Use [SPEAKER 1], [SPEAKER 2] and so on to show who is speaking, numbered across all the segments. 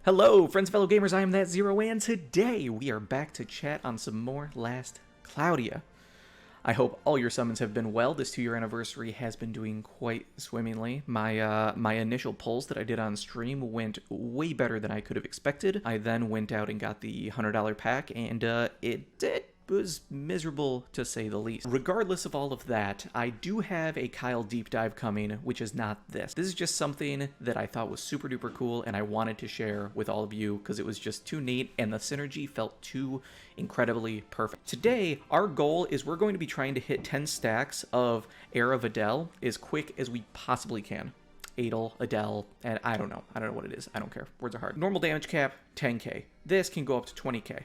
[SPEAKER 1] Hello, friends and fellow gamers, I am That Zero, and today we are back to chat on some more Last Cloudia. I hope all your summons have been well. This 2-year anniversary has been doing quite swimmingly. My initial pulls that I did on stream went way better than I could have expected. I then went out and got the $100 pack, and it was miserable to say the least. Regardless of all of that, I do have a Kyle deep dive coming, which is not this. This is just something that I thought was super duper cool and I wanted to share with all of you because it was just too neat and the synergy felt too incredibly perfect. Today, our goal is we're going to be trying to hit 10 stacks of Era Videl as quick as we possibly can. Adel, Adele, and I don't know what it is. I don't care. Words are hard. Normal damage cap, 10k. This can go up to 20k.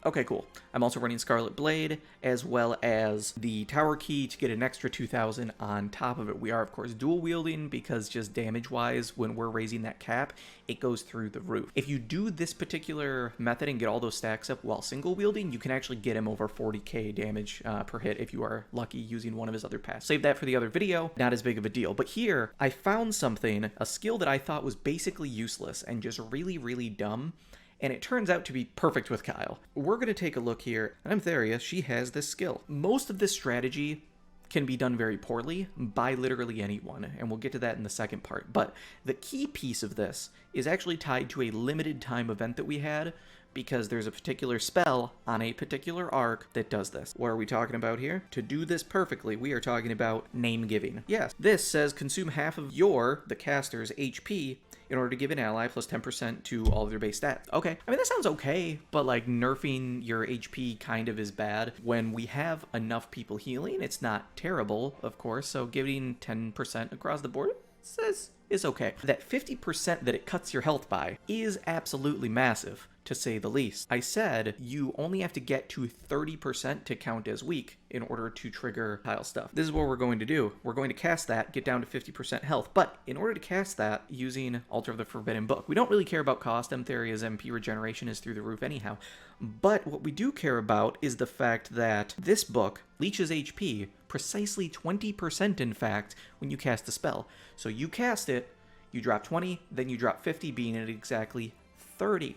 [SPEAKER 1] Okay, cool. I'm also running Scarlet Blade, as well as the Tower Key to get an extra 2,000 on top of it. We are, of course, dual wielding because just damage-wise, when we're raising that cap, it goes through the roof. If you do this particular method and get all those stacks up while single wielding, you can actually get him over 40k damage per hit if you are lucky using one of his other paths. Save that for the other video, not as big of a deal. But here, I found something, a skill that I thought was basically useless and just really, really dumb, and it turns out to be perfect with Kyle. We're going to take a look here. Amtheria, she has this skill. Most of this strategy can be done very poorly by literally anyone, and we'll get to that in the second part. But the key piece of this is actually tied to a limited time event that we had, because there's a particular spell on a particular arc that does this. What are we talking about here? To do this perfectly, we are talking about name giving. Yes, this says consume half of the caster's HP in order to give an ally plus 10% to all of their base stats. Okay, I mean, that sounds okay, but like nerfing your HP kind of is bad. When we have enough people healing, it's not terrible, of course, so giving 10% across the board says is okay. That 50% that it cuts your health by is absolutely massive, to say the least. I said you only have to get to 30% to count as weak in order to trigger Kyle stuff. This is what we're going to do. We're going to cast that, get down to 50% health, but in order to cast that using Altar of the Forbidden Book, we don't really care about cost. Amtheria's MP regeneration is through the roof anyhow, but what we do care about is the fact that this book leeches HP precisely 20% in fact when you cast a spell. So you cast it, you drop 20, then you drop 50, being at exactly 30.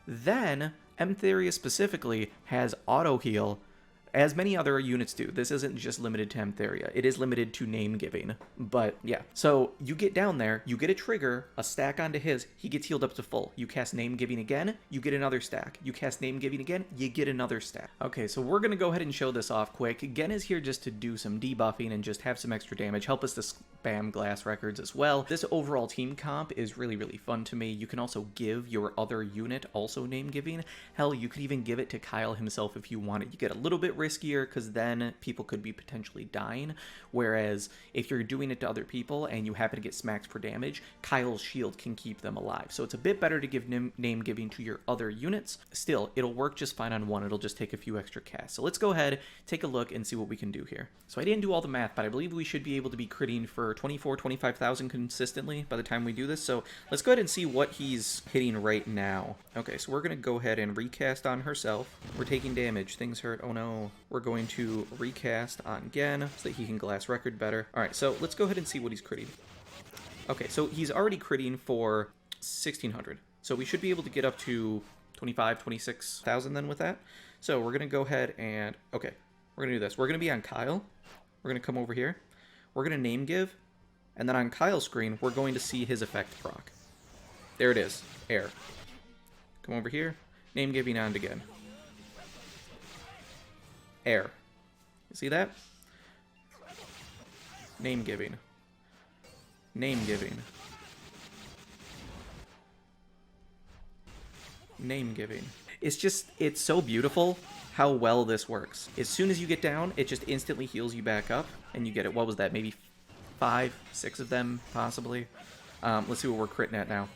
[SPEAKER 1] Then, Amtheria specifically has auto heal, as many other units do. This isn't just limited to Amtheria. It is limited to name giving, but yeah. So you get down there, you get a trigger, a stack onto his, he gets healed up to full. You cast name giving again, you get another stack. You cast name giving again, you get another stack. Okay, so we're gonna go ahead and show this off quick. Gen is here just to do some debuffing and just have some extra damage, help us to spam glass records as well. This overall team comp is really, really fun to me. You can also give your other unit also name giving. Hell, you could even give it to Kyle himself if you wanted. You get a little bit riskier because then people could be potentially dying, whereas if you're doing it to other people and you happen to get smacks per damage, Kyle's shield can keep them alive. So it's a bit better to give name giving to your other units. Still, it'll work just fine on one. It'll just take a few extra casts. So let's go ahead, take a look, and see what we can do here. So I didn't do all the math, but I believe we should be able to be critting for 25,000 consistently by the time we do this. So let's go ahead and see what he's hitting right now. Okay, so we're going to go ahead and recast on herself. We're taking damage. Things hurt. Oh no. We're going to recast on Gen so that he can glass record better. All right, so let's go ahead and see what he's critting. Okay, so he's already critting for 1,600. So we should be able to get up to 26,000 then with that. So we're going to go ahead and, okay, we're going to do this. We're going to be on Kyle. We're going to come over here. We're going to name give. And then on Kyle's screen, we're going to see his effect proc. There it is. Air. Come over here. Name giving on again. Air. You see that? Name giving. Name giving. Name giving. It's so beautiful how well this works. As soon as you get down, it just instantly heals you back up, and you get it. What was that? Maybe 5, 6 of them, possibly. Let's see what we're critting at now.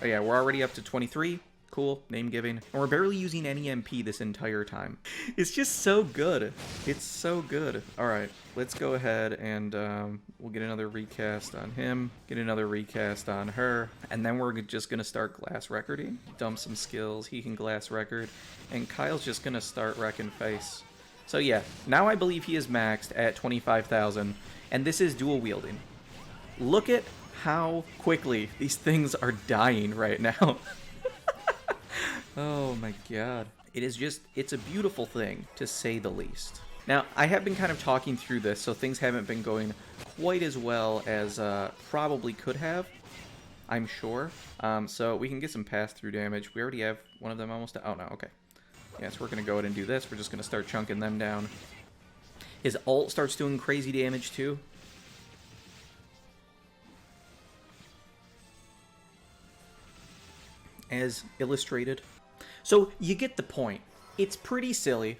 [SPEAKER 1] Oh yeah, we're already up to 23. Cool, name giving. And we're barely using any MP this entire time. It's just so good. It's so good. Alright, let's go ahead and we'll get another recast on him, get another recast on her, and then we're just going to start glass recording. Dump some skills, he can glass record, and Kyle's just going to start wrecking face. So yeah, now I believe he is maxed at 25,000, and this is dual wielding. Look at how quickly these things are dying right now. Oh my god. It is just, it's a beautiful thing, to say the least. Now, I have been kind of talking through this, so things haven't been going quite as well as probably could have, I'm sure. So we can get some pass-through damage. We already have one of them almost... Oh, no, okay. Yeah, so we're going to go ahead and do this. We're just going to start chunking them down. His ult starts doing crazy damage, too. As illustrated. So, you get the point. It's pretty silly.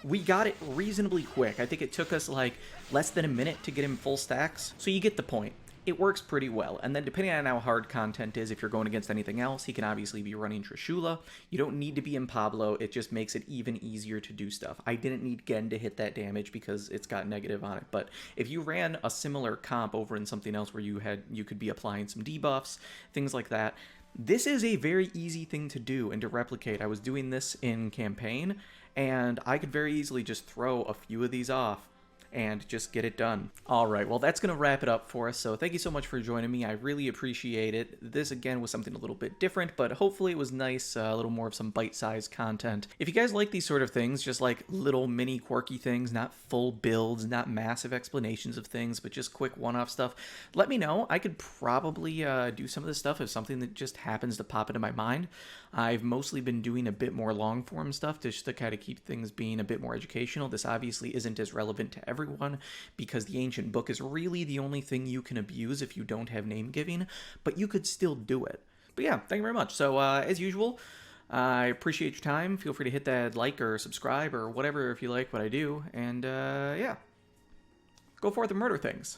[SPEAKER 1] We got it reasonably quick. I think it took us, like, less than a minute to get him full stacks. So you get the point. It works pretty well. And then depending on how hard content is, if you're going against anything else, he can obviously be running Trishula. You don't need to be in Pablo. It just makes it even easier to do stuff. I didn't need Gen to hit that damage because it's got negative on it. But if you ran a similar comp over in something else where you could be applying some debuffs, things like that, this is a very easy thing to do and to replicate. I was doing this in campaign, and I could very easily just throw a few of these off and just get it done. Alright, well that's going to wrap it up for us, so thank you so much for joining me. I really appreciate it. This again was something a little bit different, but hopefully it was nice, a little more of some bite-sized content. If you guys like these sort of things, just like little mini quirky things, not full builds, not massive explanations of things, but just quick one-off stuff, let me know. I could probably do some of this stuff as something that just happens to pop into my mind. I've mostly been doing a bit more long-form stuff just to kind of keep things being a bit more educational. This obviously isn't as relevant to everyone because the ancient book is really the only thing you can abuse if you don't have name giving, but you could still do it. But yeah, thank you very much. So as usual, I appreciate your time. Feel free to hit that like or subscribe or whatever if you like what I do. And yeah, go forth and murder things.